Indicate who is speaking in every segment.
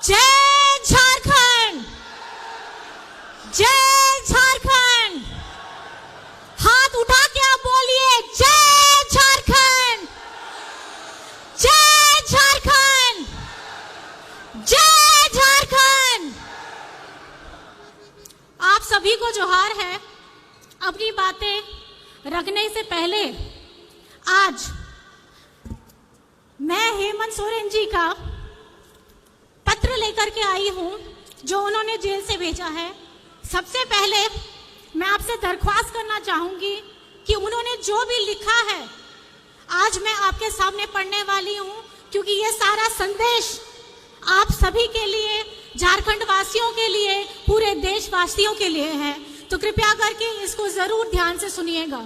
Speaker 1: जय झारखंड, जय झारखंड। हाथ उठा के आप बोलिए जय झारखंड, जय झारखंड, जय झारखंड। आप सभी को जोहार है। अपनी बातें रखने से पहले आज मैं हेमंत सोरेन जी का पत्र लेकर के आई हूं जो उन्होंने जेल से भेजा है। सबसे पहले मैं आपसे दरख्वास्त करना चाहूंगी कि उन्होंने जो भी लिखा है आज मैं आपके सामने पढ़ने वाली हूं, क्योंकि ये सारा संदेश आप सभी के लिए, झारखंड वासियों के लिए, पूरे देशवासियों के लिए है। तो कृपया करके इसको जरूर ध्यान से सुनिएगा।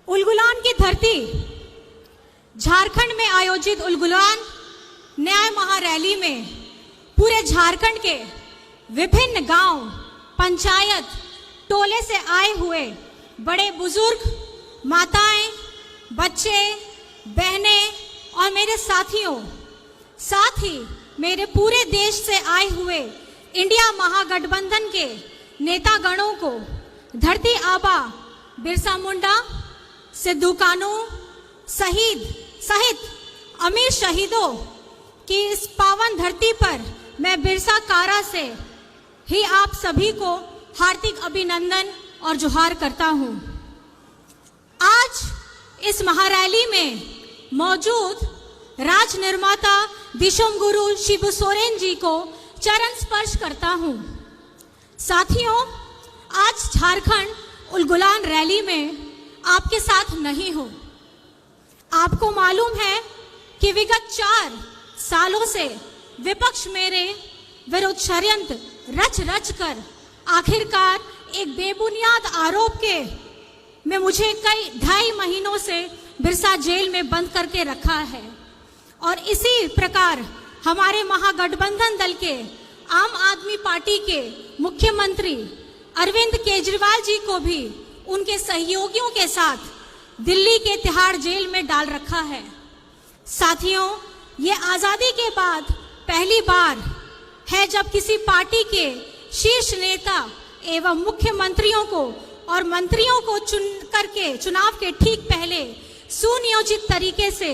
Speaker 1: उलगुलान की धरती, झारखंड में आयोजित उलगुलान न्याय महारैली में पूरे झारखंड के विभिन्न गांव, पंचायत, टोले से आए हुए बड़े बुजुर्ग, माताएं, बच्चे, बहनें और मेरे साथियों, साथ ही मेरे पूरे देश से आए हुए इंडिया महागठबंधन के नेतागणों को धरती आबा बिरसा मुंडा, सिद्धू कानू सहित अमीर शहीदों की इस पावन धरती पर मैं बिरसा कारा से ही आप सभी को हार्दिक अभिनंदन और जोहार करता हूं। आज इस महारैली में मौजूद राज निर्माता दिशोम गुरु शिबू सोरेन जी को चरण स्पर्श करता हूं। साथियों, आज झारखंड उलगुलान रैली में आपके साथ नहीं हूं। आपको मालूम है कि विगत 4 सालों से विपक्ष मेरे विरुद्ध षड्यंत्र रच कर आखिरकार एक बेबुनियाद आरोप के में मुझे कई 2.5 महीनों से बिरसा जेल में बंद करके रखा है। और इसी प्रकार हमारे महागठबंधन दल के आम आदमी पार्टी के मुख्यमंत्री अरविंद केजरीवाल जी को भी उनके सहयोगियों के साथ दिल्ली के तिहाड़ जेल में डाल रखा है। साथियों, ये आजादी के बाद पहली बार है जब किसी पार्टी के शीर्ष नेता एवं मुख्यमंत्रियों को और मंत्रियों को चुन करके चुनाव के ठीक पहले सुनियोजित तरीके से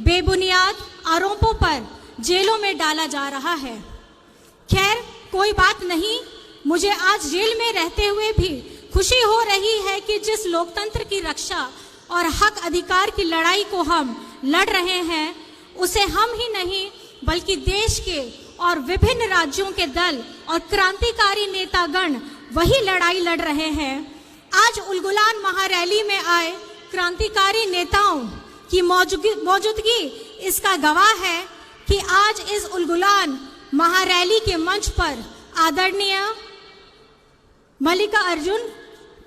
Speaker 1: बेबुनियाद आरोपों पर जेलों में डाला जा रहा है। खैर, कोई बात नहीं, मुझे आज जेल में रहते हुए भी खुशी हो रही है कि जिस लोकतंत्र की रक्षा और हक अधिकार की लड़ाई को हम लड़ रहे हैं, उसे हम ही नहीं बल्कि देश के और विभिन्न राज्यों के दल और क्रांतिकारी नेतागण वही लड़ाई लड़ रहे हैं। आज उलगुलान महारैली में आए क्रांतिकारी नेताओं की मौजूदगी इसका गवाह है कि आज इस उलगुलान महारैली के मंच पर आदरणीय मल्लिकार्जुन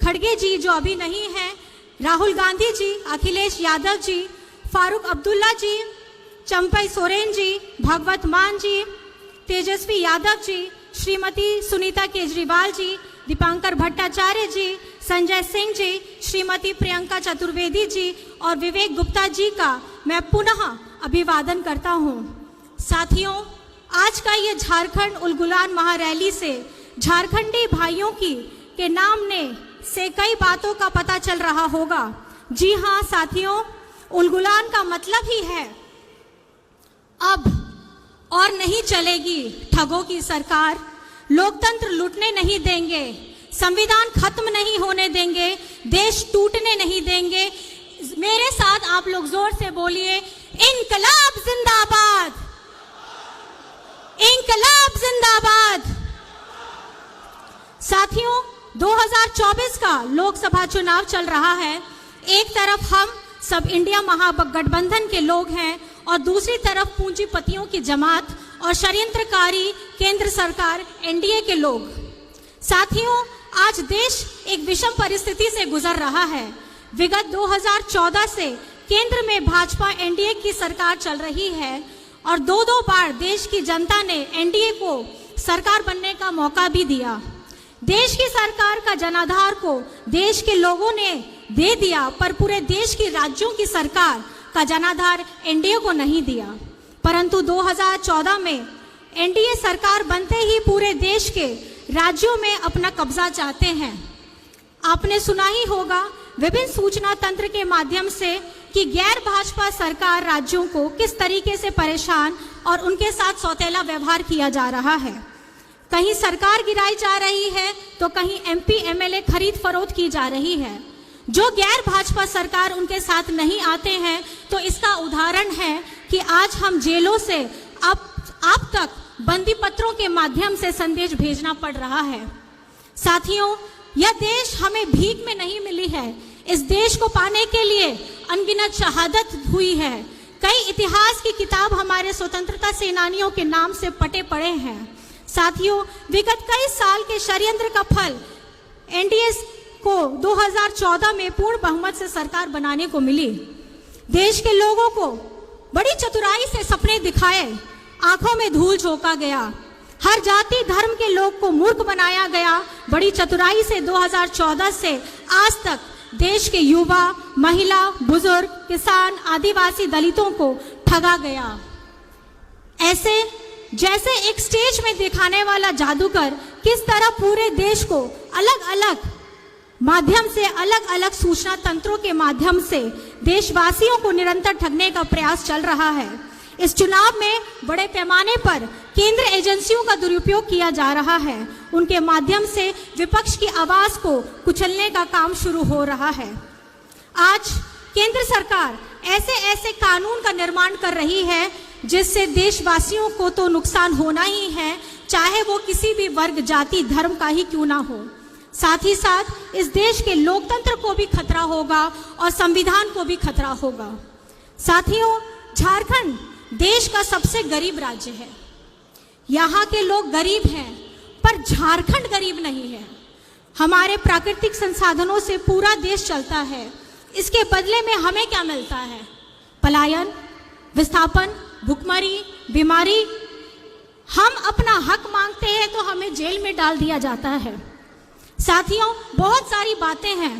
Speaker 1: खड़गे जी जो अभी नहीं है, राहुल गांधी जी, अखिलेश यादव जी, फारूक अब्दुल्ला जी, चंपई सोरेन जी, भगवत मान जी, तेजस्वी यादव जी, श्रीमती सुनीता केजरीवाल जी, दीपांकर भट्टाचार्य जी, संजय सिंह जी, श्रीमती प्रियंका चतुर्वेदी जी और विवेक गुप्ता जी का मैं पुनः अभिवादन करता हूं। साथियों, आज का ये झारखंड उलगुलान महारैली से झारखंडी भाइयों के नाम ने से कई बातों का पता चल रहा होगा। जी हाँ साथियों, उलगुलान का मतलब ही है अब और नहीं चलेगी ठगों की सरकार, लोकतंत्र लूटने नहीं देंगे, संविधान खत्म नहीं होने देंगे, देश टूटने नहीं देंगे। मेरे साथ आप लोग जोर से बोलिए, इनकलाब जिंदाबाद, इनकलाब जिंदाबाद। साथियों, 2024 का लोकसभा चुनाव चल रहा है। एक तरफ हम सब इंडिया महागठबंधन के लोग हैं और दूसरी तरफ पूंजीपतियों की जमात और षड्यंत्रकारी केंद्र सरकार एनडीए के लोग। साथियों, आज देश एक विषम परिस्थिति से गुजर रहा है। विगत 2014 से केंद्र में भाजपा एनडीए की सरकार चल रही है और 2 बार देश की जनता ने एनडीए को सरकार बनने का मौका भी दिया। देश की सरकार का जनाधार को देश के लोगों ने दे दिया, पर पूरे देश की राज्यों की सरकार का जनाधार एनडीए को नहीं दिया। परंतु 2014 में एनडीए सरकार बनते ही पूरे देश के राज्यों में अपना कब्जा चाहते हैं। आपने सुना ही होगा विभिन्न सूचना तंत्र के माध्यम से कि गैर भाजपा सरकार राज्यों को किस तरीके से परेशान और उनके साथ सौतेला व्यवहार किया जा रहा है। कहीं सरकार गिराई जा रही है तो कहीं एमपी एमएलए खरीद फरोख्त की जा रही है। जो गैर भाजपा सरकार उनके साथ नहीं आते हैं तो इसका उदाहरण है कि आज हम जेलों से आप तक बंदी पत्रों के माध्यम से संदेश भेजना पड़ रहा है। साथियों, यह देश हमें भीख में नहीं मिली है। इस देश को पाने के लिए अनगिनत शहादत हुई है। कई इतिहास की किताब हमारे स्वतंत्रता सेनानियों के नाम से पटे पड़े हैं। साथियों, विगत कई साल के षड्यंत्र का फल एनडीए को 2014 में पूर्ण बहुमत से सरकार बनाने को मिली। देश के लोगों को बड़ी चतुराई से सपने दिखाए, आंखों में धूल झोंका गया, हर जाति धर्म के लोग को मूर्ख बनाया गया। बड़ी चतुराई से 2014 से आज तक देश के युवा, महिला, बुजुर्ग, किसान, आदिवासी, दलितों को ठगा गया। ऐसे जैसे एक स्टेज में दिखाने वाला जादूगर किस तरह पूरे देश को अलग अलग माध्यम से, अलग अलग सूचना तंत्रों के माध्यम से देशवासियों को निरंतर ठगने का प्रयास चल रहा है। इस चुनाव में बड़े पैमाने पर केंद्र एजेंसियों का दुरुपयोग किया जा रहा है। उनके माध्यम से विपक्ष की आवाज को कुचलने का काम शुरू हो रहा है। आज केंद्र सरकार ऐसे ऐसे कानून का निर्माण कर रही है जिससे देशवासियों को तो नुकसान होना ही है, चाहे वो किसी भी वर्ग, जाति, धर्म का ही क्यों ना हो। साथ ही साथ इस देश के लोकतंत्र को भी खतरा होगा और संविधान को भी खतरा होगा। साथियों, झारखंड देश का सबसे गरीब राज्य है। यहाँ के लोग गरीब हैं, पर झारखंड गरीब नहीं है। हमारे प्राकृतिक संसाधनों से पूरा देश चलता है। इसके बदले में हमें क्या मिलता है? पलायन, विस्थापन, भुखमरी, बीमारी। हम अपना हक मांगते हैं तो हमें जेल में डाल दिया जाता है। साथियों, बहुत सारी बातें हैं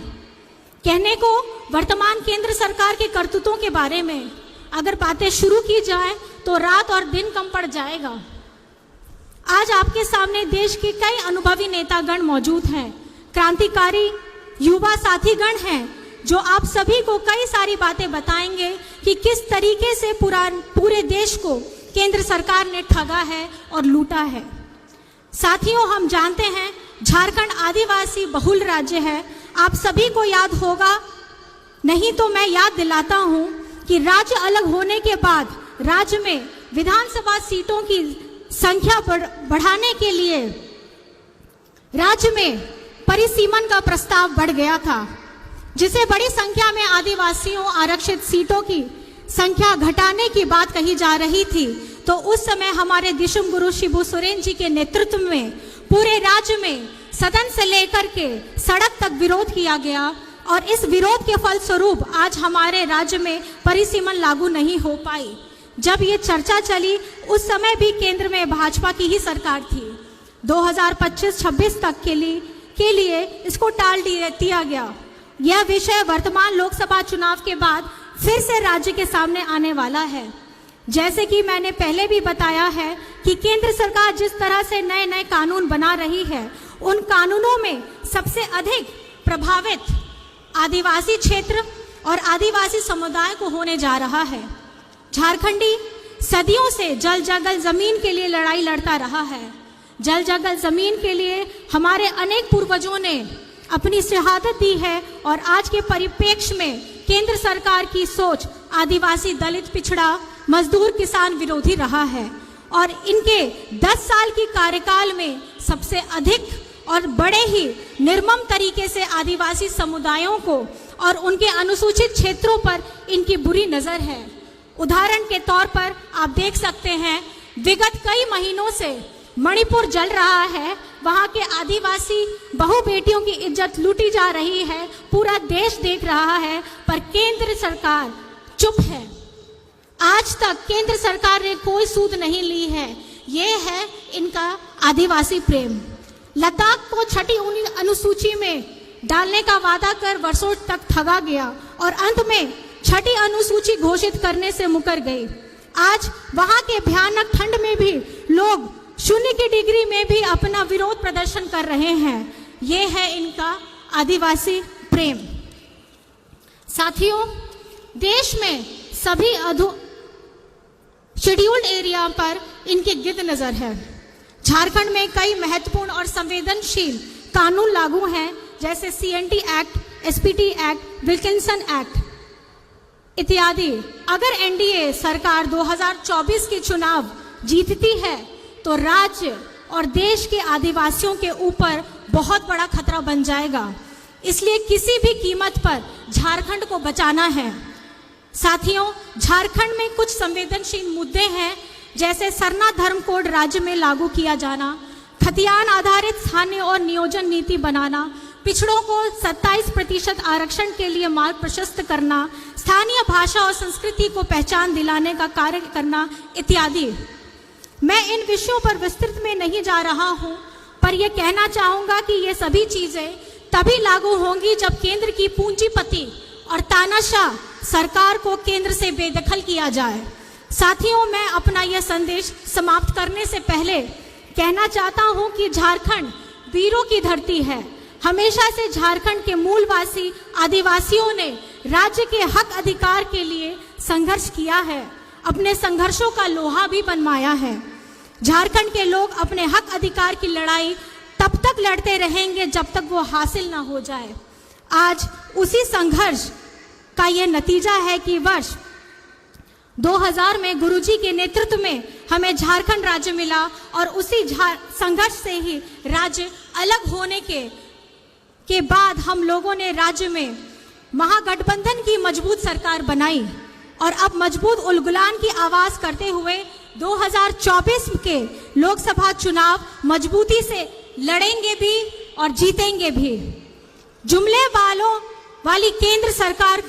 Speaker 1: कहने को वर्तमान केंद्र सरकार के करतूतों के बारे में। अगर बातें शुरू की जाए तो रात और दिन कम पड़ जाएगा। आज आपके सामने देश के कई अनुभवी नेतागण मौजूद हैं, क्रांतिकारी युवा साथीगण हैं जो आप सभी को कई सारी बातें बताएंगे कि किस तरीके से पूरे देश को केंद्र सरकार ने ठगा है और लूटा है। साथियों, हम जानते हैं झारखंड आदिवासी बहुल राज्य है। आप सभी को याद होगा, नहीं तो मैं याद दिलाता हूं कि राज्य अलग होने के बाद राज्य में विधानसभा सीटों की संख्या बढ़ाने के लिए राज्य में परिसीमन का प्रस्ताव बढ़ गया था, जिसे बड़ी संख्या में आदिवासियों आरक्षित सीटों की संख्या घटाने की बात कही जा रही थी। तो उस समय हमारे दिशुम गुरु शिबू सोरेन जी के नेतृत्व में पूरे राज्य में सदन से लेकर के सड़क तक विरोध किया गया और इस विरोध के फलस्वरूप आज हमारे राज्य में परिसीमन लागू नहीं हो पाई। जब ये चर्चा चली उस समय भी केंद्र में भाजपा की ही सरकार थी। 2025-26 तक के लिए इसको टाल दिया गया। यह विषय वर्तमान लोकसभा चुनाव के बाद फिर से राज्य के सामने आने वाला है। जैसे कि मैंने पहले भी बताया है कि केंद्र सरकार जिस तरह से नए नए कानून बना रही है, उन कानूनों में सबसे अधिक प्रभावित आदिवासी क्षेत्र और आदिवासी समुदाय को होने जा रहा है। झारखंडी सदियों से जल जंगल जमीन के लिए लड़ाई लड़ता रहा है। जल जंगल जमीन के लिए हमारे अनेक पूर्वजों ने अपनी शहादत दी है और आज के परिप्रेक्ष्य में केंद्र सरकार की सोच आदिवासी, दलित, पिछड़ा, मजदूर, किसान विरोधी रहा है और इनके 10 साल की कार्यकाल में सबसे अधिक और बड़े ही निर्मम तरीके से आदिवासी समुदायों को और उनके अनुसूचित क्षेत्रों पर इनकी बुरी नजर है। उदाहरण के तौर पर आप देख सकते हैं, विगत कई महीनों से मणिपुर जल रहा है। वहां के आदिवासी बहु बेटियों की इज्जत लूटी जा रही है। पूरा देश देख रहा है, पर केंद्र सरकार चुप है। आज तक केंद्र सरकार ने कोई सूद नहीं ली है। ये है इनका आदिवासी प्रेम। लद्दाख को छठी अनुसूची में डालने का वादा कर वर्षों तक ठगा गया और अंत में छठी अनुसूची घोषित करने से मुकर गई। आज वहां के भयानक ठंड में भी लोग 0 की डिग्री में भी अपना विरोध प्रदर्शन कर रहे हैं। ये है इनका आदिवासी प्रेम। साथियों, देश में सभी शेड्यूल्ड एरिया पर इनकी गिद्ध नजर है। झारखंड में कई महत्वपूर्ण और संवेदनशील कानून लागू हैं, जैसे CNT act, SPT act, Wilkinson act इत्यादि। अगर NDA सरकार 2024 के चुनाव जीतती है तो राज्य और देश के आदिवासियों के ऊपर बहुत बड़ा खतरा बन जाएगा। इसलिए किसी भी कीमत पर झारखंड को बचाना है। साथियों, झारखंड में कुछ संवेदनशील मुद्दे हैं, जैसे सरना धर्म कोड राज्य में लागू किया जाना, खतियान आधारित स्थानीय और नियोजन नीति बनाना, पिछड़ों को 27% आरक्षण के लिए मार्ग प्रशस्त करना, स्थानीय भाषा और संस्कृति को पहचान दिलाने का कार्य करना इत्यादि। मैं इन विषयों पर विस्तृत में नहीं जा रहा हूं, पर यह कहना चाहूंगा कि ये सभी चीजें तभी लागू होंगी जब केंद्र की पूंजीपति और तानाशाह सरकार को केंद्र से बेदखल किया जाए। साथियों, मैं अपना यह संदेश समाप्त करने से पहले कहना चाहता हूं कि झारखंड वीरों की धरती है। हमेशा से झारखंड के मूलवासी आदिवासियों ने राज्य के हक अधिकार के लिए संघर्ष किया है, अपने संघर्षों का लोहा भी बनवाया है। झारखंड के लोग अपने हक अधिकार की लड़ाई तब तक लड़ते रहेंगे जब तक वो हासिल ना हो जाए। आज उसी संघर्ष का यह नतीजा है कि वर्ष 2000 में गुरुजी के नेतृत्व में हमें झारखंड राज्य मिला और उसी संघर्ष से ही राज्य अलग होने के बाद हम लोगों ने राज्य में महागठबंधन की मजबूत सरकार बनाई और अब मजबूत उलगुलान की आवाज करते हुए 2024 के लोकसभा चुनाव मजबूती से लड़ेंगे भी और जीतेंगे भी। जुमले वाली केंद्र सरकार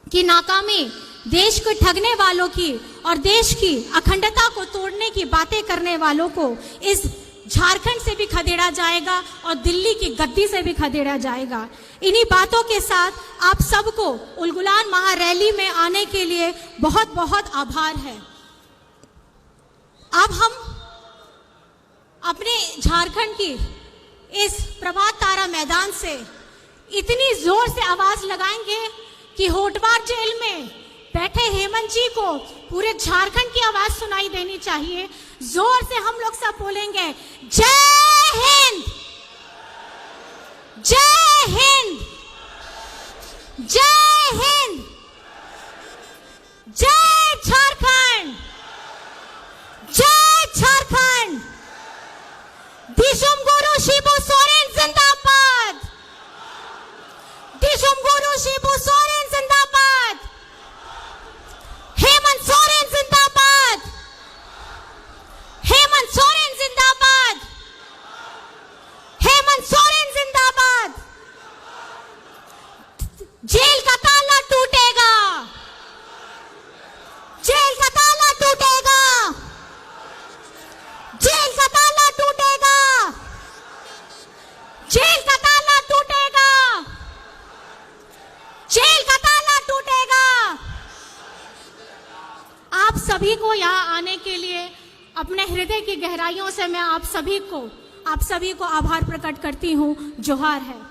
Speaker 1: की नाकामी, देश को ठगने वालों की और देश की अखंडता को तोड़ने की बातें करने वालों को इस झारखंड से भी खदेड़ा जाएगा और दिल्ली की गद्दी से भी खदेड़ा जाएगा। इन्हीं बातों के साथ आप सबको उलगुलान महारैली में आने के लिए बहुत बहुत आभार है। अब हम अपने झारखंड की इस प्रभात तारा मैदान से इतनी जोर से आवाज लगाएंगे कि होटवार जेल में बैठे हेमंत जी को पूरे झारखंड की आवाज सुनाई देनी चाहिए। जोर से हम लोग सब बोलेंगे, जय हिंद, जय हिंद, जय हिंद, जय झारखंड, जय झारखंड। दिशुम गुरु शिबू सोरेन जिंदाबाद, दिशुम गुरु शिबू सोरेन जिंदाबाद, हेमंत सोरेन जिंदाबाद, हेमंत सोरेन जिंदाबाद, हेमंत सोरेन जिंदाबाद। जेल का ताला टूटेगा, जेल का ताला टूटेगा, जेल का ताला टूटेगा, जेल का ताला टूटेगा, जेल का ताला टूटेगा। आप सभी को यहाँ आने के लिए अपने हृदय की गहराइयों से मैं आप सभी को आभार प्रकट करती हूँ। जोहार है।